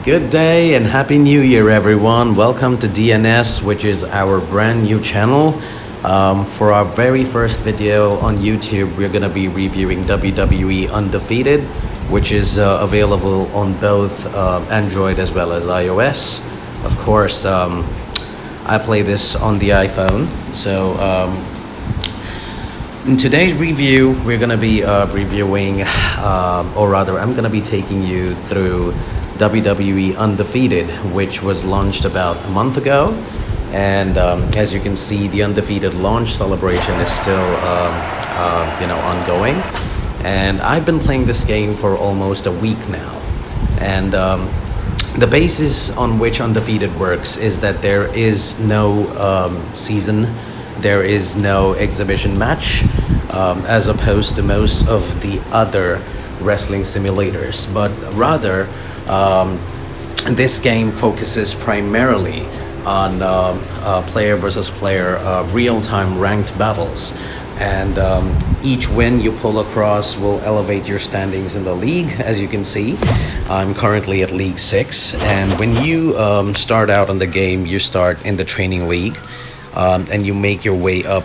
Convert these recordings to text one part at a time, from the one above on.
Good day and Happy New Year, everyone. Welcome to DNS, which is our brand new channel. For our very first video on YouTube, we're going to be reviewing WWE Undefeated, which is available on both Android as well as iOS. Of course, I play this on the iPhone. So in today's review, we're going to be reviewing, or rather, I'm going to be taking you through WWE Undefeated, which was launched about a month ago. And as you can see, the Undefeated launch celebration is still ongoing. And I've been playing this game for almost a week now. And the basis on which Undefeated works is that there is no season, there is no exhibition match, as opposed to most of the other wrestling simulators, but rather this game focuses primarily on player versus player real-time ranked battles, and each win you pull across will elevate your standings in the league. As you can see, I'm currently at League 6, and when you start out on the game, you start in the training league, and you make your way up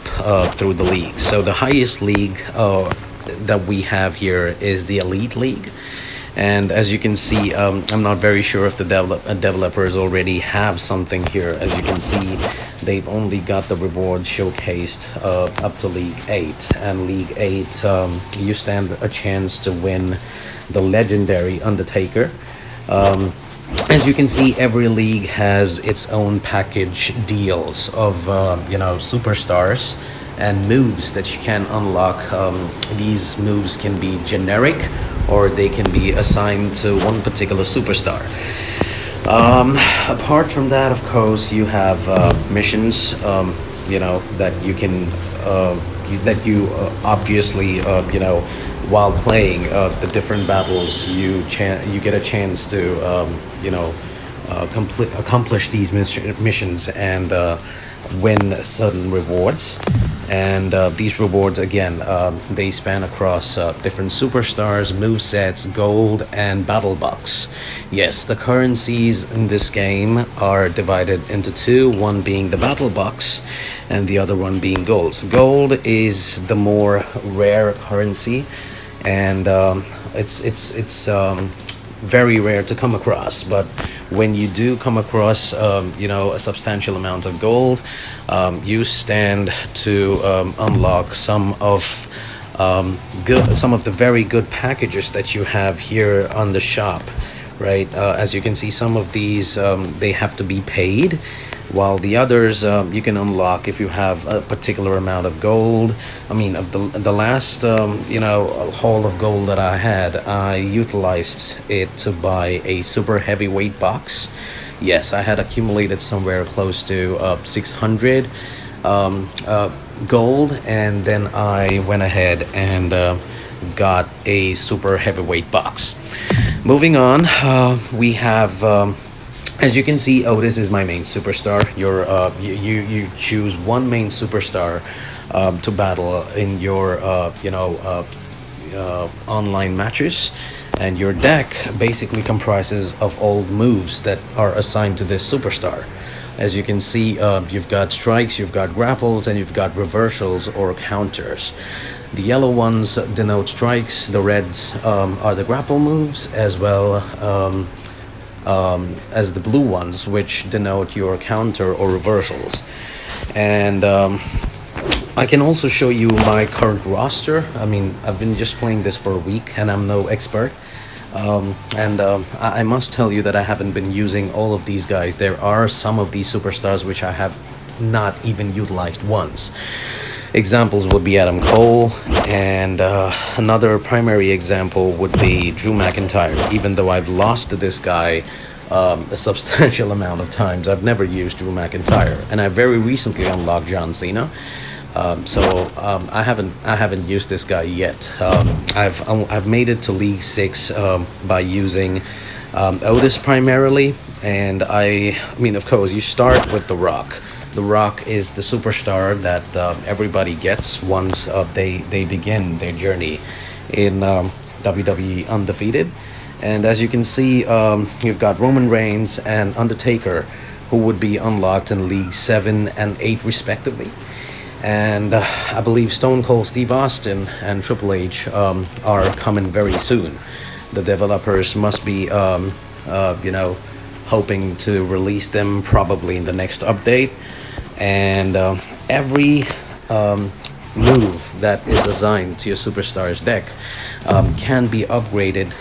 through the league. So the highest league that we have here is the Elite League. And as you can see, I'm not very sure if the developers already have something here. As you can see, they've only got the rewards showcased up to League 8. And League 8, you stand a chance to win the legendary Undertaker. As you can see, every league has its own package deals of, superstars and moves that you can unlock. These moves can be generic, or they can be assigned to one particular superstar. Apart from that, of course, you have missions, that you can, obviously, while playing the different battles, you get a chance to, accomplish these missions and win certain rewards. And these rewards, again, they span across different superstars, movesets, gold, and battle bucks. Yes, the currencies in this game are divided into two, one being the battle bucks and the other one being gold. So gold is the more rare currency, and it's very rare to come across. But when you do come across a substantial amount of gold, you stand to unlock some of the very good packages that you have here on the shop, right? As you can see, some of these they have to be paid, while the others you can unlock if you have a particular amount of gold. I mean, of the last haul of gold that I had, I utilized it to buy a super heavyweight box. Yes, I had accumulated somewhere close to 600 gold, and then I went ahead and got a super heavyweight box. Moving on, we have, as you can see, Otis is my main superstar. You choose one main superstar to battle in your online matches, and your deck basically comprises of old moves that are assigned to this superstar. As you can see, you've got strikes, you've got grapples, and you've got reversals or counters. The yellow ones denote strikes, the reds are the grapple moves, as well as the blue ones, which denote your counter or reversals. And I can also show you my current roster. I mean, I've been just playing this for a week and I'm no expert. I must tell you that I haven't been using all of these guys. There are some of these superstars which I have not even utilized once. Examples would be Adam Cole, and another primary example would be Drew McIntyre. Even though I've lost to this guy a substantial amount of times, I've never used Drew McIntyre, and I very recently unlocked John Cena. I haven't used this guy yet. I've made it to League 6 by using Otis primarily, and I mean, of course, you start with The Rock. The Rock is the superstar that everybody gets once they begin their journey in WWE Undefeated. And as you can see, you've got Roman Reigns and Undertaker, who would be unlocked in League 7 and 8 respectively. And I believe Stone Cold Steve Austin and Triple H are coming very soon. The developers must be, hoping to release them probably in the next update. And every move that is assigned to your superstar's deck can be upgraded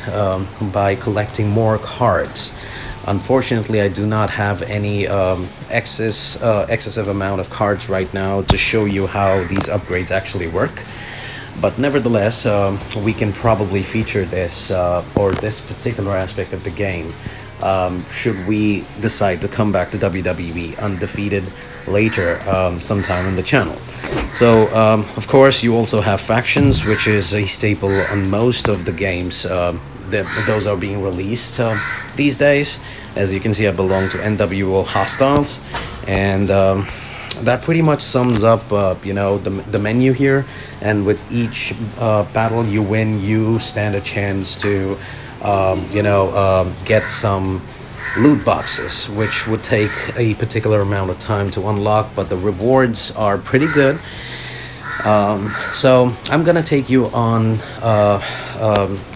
by collecting more cards. Unfortunately, I do not have any excessive amount of cards right now to show you how these upgrades actually work. But nevertheless, we can probably feature this or this particular aspect of the game should we decide to come back to WWE Undefeated later sometime on the channel. So of course you also have factions, which is a staple on most of the games those are being released these days. As you can see, I belong to NWO Hostiles, and that pretty much sums up the menu here. And with each battle you win, you stand a chance to get some loot boxes, which would take a particular amount of time to unlock, but the rewards are pretty good. So I'm gonna take you on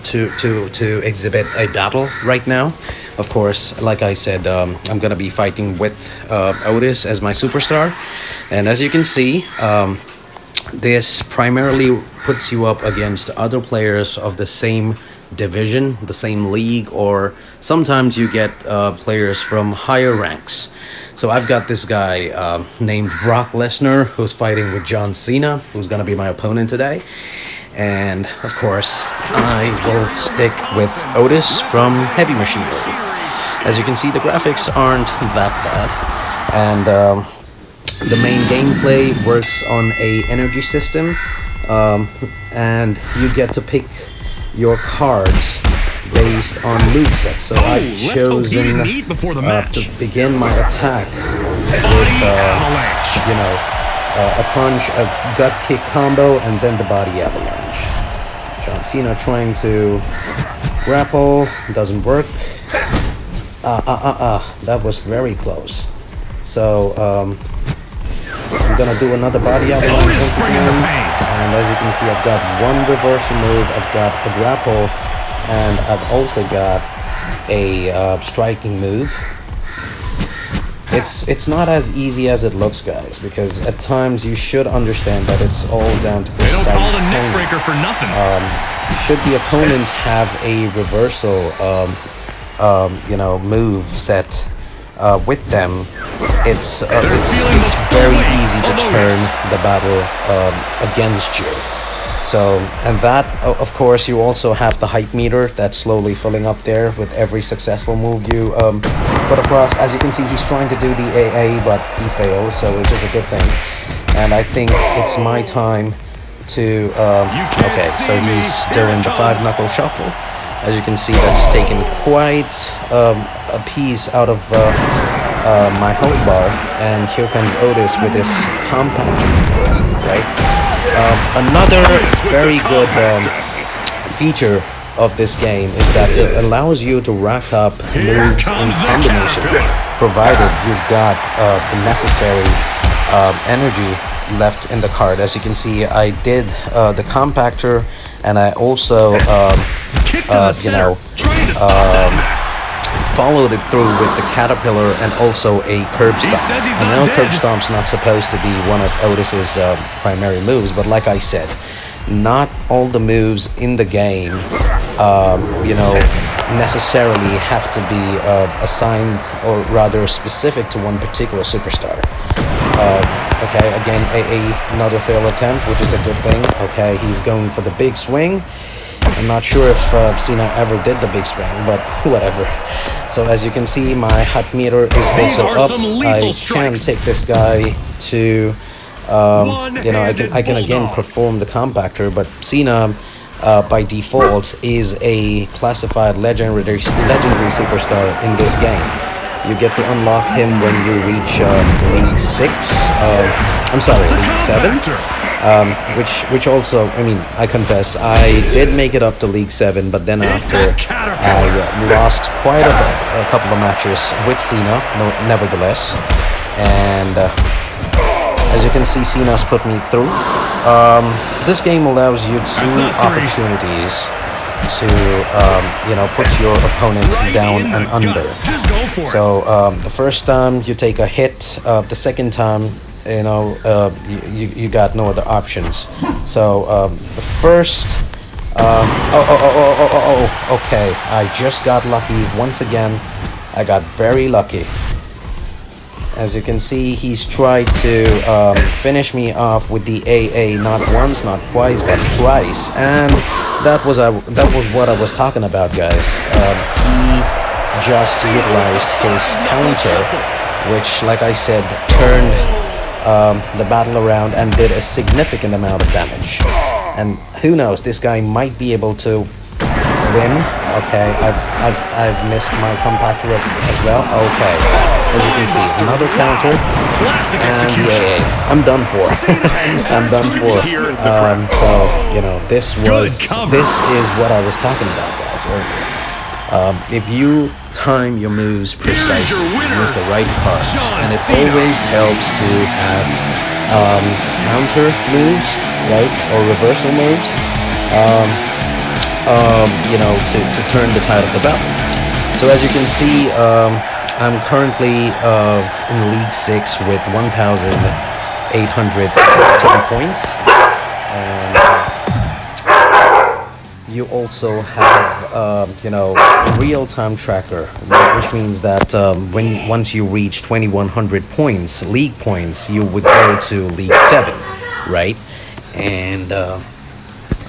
to exhibit a battle right now. Of course, like I said, I'm gonna be fighting with Otis as my superstar, and as you can see, this primarily puts you up against other players of the same division, the same league, or sometimes you get players from higher ranks. So I've got this guy named Brock Lesnar, who's fighting with John Cena, who's going to be my opponent today. And of course, I will stick with Otis from Heavy Machinery. As you can see, the graphics aren't that bad, and the main gameplay works on a energy system, and you get to pick your cards based on movesets. So I've chosen to begin my attack with a punch, a gut kick combo, and then the body avalanche. John Cena trying to grapple, doesn't work. That was very close. So I'm gonna do another body avalanche once again, and as you can see, I've got one reversal move, I've got a grapple, and I've also got a striking move. It's not as easy as it looks, guys, because at times you should understand that it's all down to precise timing. Should the opponent have a reversal move set with them, it's very easy to turn the battle against you. So, and that, of course, you also have the hype meter that's slowly filling up there with every successful move you put across. As you can see, he's trying to do the AA, but he fails, so which is a good thing. And I think it's my time to, okay, so he's doing the 5-knuckle shuffle. As you can see, that's taken quite a piece out of my health bar, and here comes Otis with his compactor, right? Another very good feature of this game is that it allows you to rack up moves in combination, provided you've got the necessary energy left in the card. As you can see, I did the compactor, and I also followed it through with the caterpillar and also a curb stomp. I know curb stomp's not supposed to be one of Otis's primary moves, but like I said, not all the moves in the game necessarily have to be assigned, or rather specific to one particular superstar. Okay, again, another failed attempt, which is a good thing. Okay, he's going for the big swing. I'm not sure if Cena ever did the big swing, but whatever. So as you can see, my hype meter is also up. I can take this guy to, I can again perform the compactor, but Cena by default is a classified legendary superstar in this game. You get to unlock him when you reach League 6, League 7. which also, I mean, I confess, I did make it up to League 7, but then after I lost quite a couple of matches with Cena, no, nevertheless. And as you can see, Cena's put me through. This game allows you two opportunities to, put your opponent down and under. So the first time you take a hit, the second time, you got no other options. So the first, okay, I just got lucky once again. I got very lucky. As you can see, he's tried to finish me off with the AA not once, not twice, but twice, and that was what I was talking about, guys. He just utilized his counter, which, like I said, turned the battle around and did a significant amount of damage. And who knows, this guy might be able to win. Okay, I've missed my compactor as well. Okay, as you can see, another counter, and yeah, I'm done for. I'm done for. So this is what I was talking about, guys, earlier. If you time your moves precisely, use the right cards, and it always helps to have counter moves, right, or reversal moves. To turn the tide of the battle. So as you can see, I'm currently in League 6 with 1,815 points. And you also have, real-time tracker, which means that once you reach 2,100 points, league points, you would go to League 7, right? And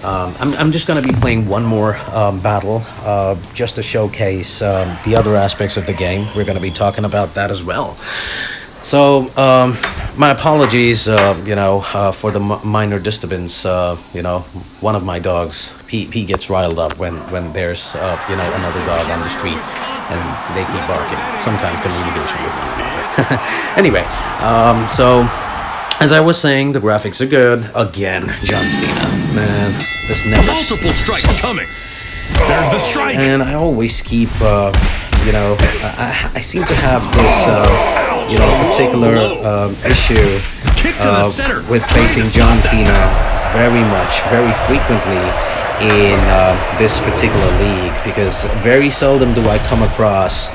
I'm just going to be playing one more battle just to showcase the other aspects of the game. We're going to be talking about that as well. So my apologies, for the minor disturbance. One of my dogs, he gets riled up when there's another dog on the street and they keep barking. Some kind of communication with one another. Anyway, so. As I was saying, the graphics are good. Again, John Cena. Man, this never... Multiple strikes coming. There's the strike. And I always keep, I seem to have this, particular issue with facing John Cena very frequently in this particular league, because very seldom do I come across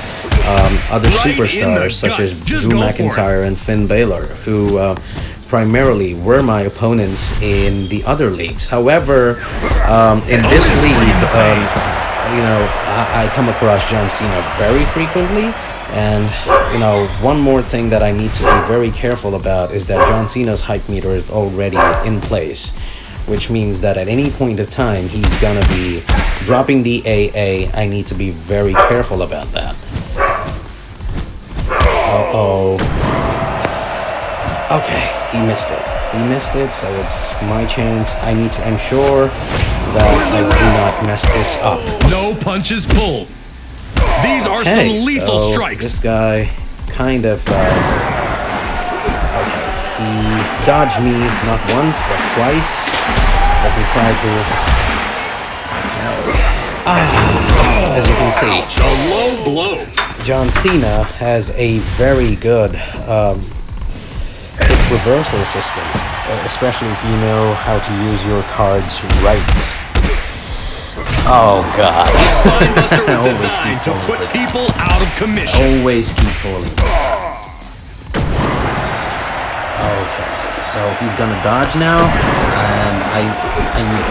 other superstars such as Drew McIntyre and Finn Balor, who primarily were my opponents in the other leagues. However, in this league, I come across John Cena very frequently. And, one more thing that I need to be very careful about is that John Cena's hype meter is already in place, which means that at any point of time, he's gonna be dropping the AA. I need to be very careful about that. Uh-oh. Okay, he missed it. So it's my chance. I need to ensure that I do not mess this up. No punches pulled. These are some lethal strikes. This guy kind of... he dodged me not once, but twice. Let me try to... as you can see, a low blow. John Cena has a very good hit reversal system, especially if you know how to use your cards right. Oh God! Spinebuster was designed to put people out of commission. Always keep falling. Okay, so he's gonna dodge now, and I knew it.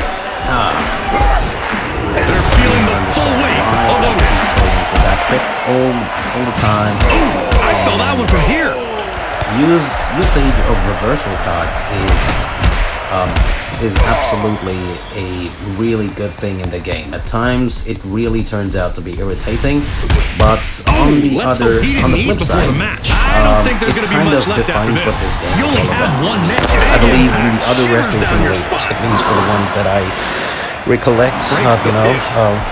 They're feeling the full weight of Otis. Falling for that trick all the time. I felt that one from here. Usage of reversal cards is absolutely a really good thing in the game. At times, it really turns out to be irritating, but on the flip side, it kind of defines what this game is all about. I believe in the other wrestling simulators, at least for the ones that I recollect,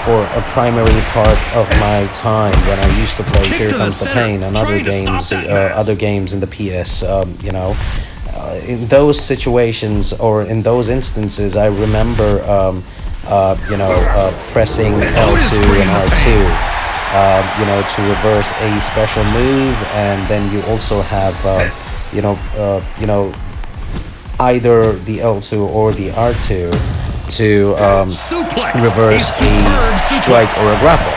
for a primary part of my time when I used to play Here Comes the Pain and other games in the PS, in those situations or in those instances, I remember pressing L2 and R2, to reverse a special move, and then you also have either the L2 or the R2 to reverse a strike or a grapple.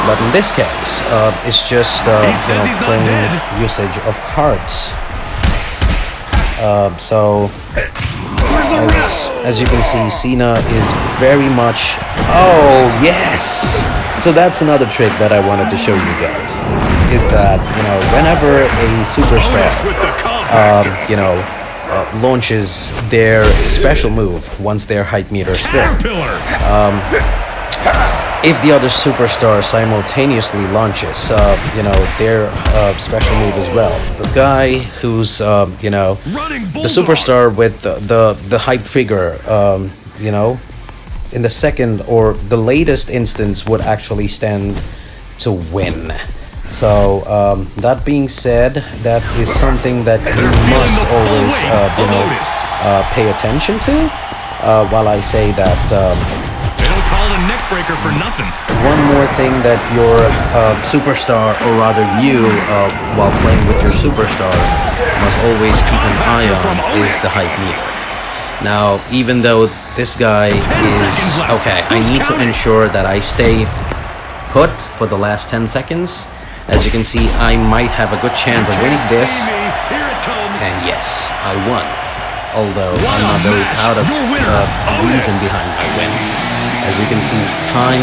But in this case, it's just plain usage of cards. So as you can see, Cena is very much. Oh yes! So that's another trick that I wanted to show you guys. Is that whenever a superstar launches their special move once their height meter is filled, if the other superstar simultaneously launches their special move as well, the guy who's the superstar with the hype trigger in the second or the latest instance would actually stand to win. So that being said, that is something that you must always pay attention to. While I say that, they don't call it a neck breaker for nothing. One more thing that your superstar, or rather you, while playing with your superstar, must always keep an eye on is the hype meter. Now, even though this guy is okay, I need to ensure that I stay put for the last 10 seconds. As you can see, I might have a good chance of winning this. And yes, I won. Although I'm not very proud of the reason behind my win. As you can see, time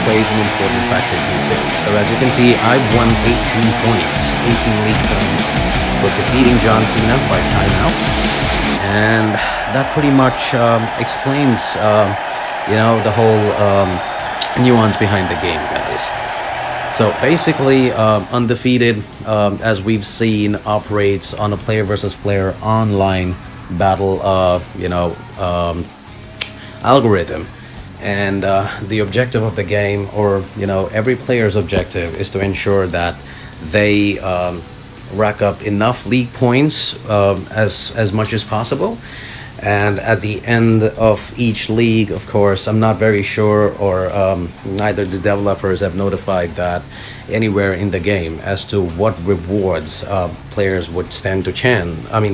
plays an important factor here too. So as you can see, I won 18 points, 18 league points for defeating John Cena by timeout. And that pretty much explains, the whole nuance behind the game, guys. So basically, Undefeated, as we've seen, operates on a player versus player online battle, algorithm. And the objective of the game, or every player's objective, is to ensure that they rack up enough league points as much as possible. And at the end of each league, of course, I'm not very sure, or neither the developers have notified that anywhere in the game as to what rewards players would stand to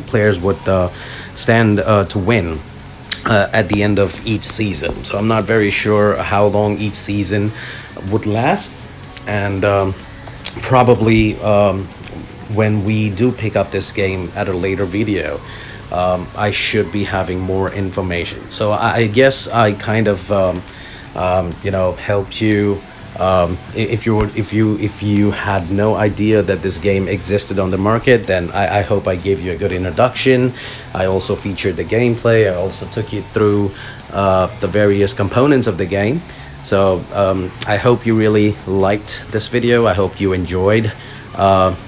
players would stand to win at the end of each season. So I'm not very sure how long each season would last, and probably when we do pick up this game at a later video, I should be having more information. So I guess I kind of helped you. If you had no idea that this game existed on the market, then I hope I gave you a good introduction. I also featured the gameplay. I also took you through the various components of the game. So I hope you really liked this video. I hope you enjoyed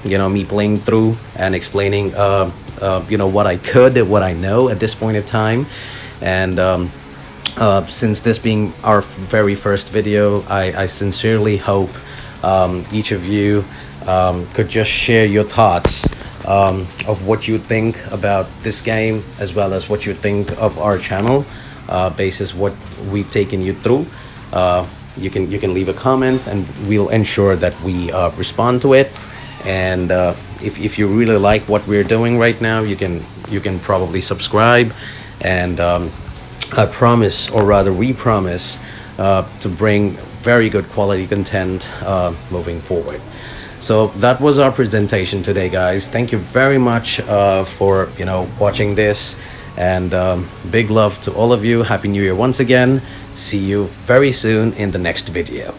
me playing through and explaining what I could, what I know at this point in time. And since this being our very first video, I sincerely hope each of you could just share your thoughts of what you think about this game, as well as what you think of our channel, basis what we've taken you through. You can leave a comment, and we'll ensure that we respond to it. And if you really like what we're doing right now, you can probably subscribe. And I promise, or rather we promise, to bring very good quality content moving forward. So that was our presentation today, guys. Thank you very much for watching this, and big love to all of you. Happy New Year once again. See you very soon in the next video.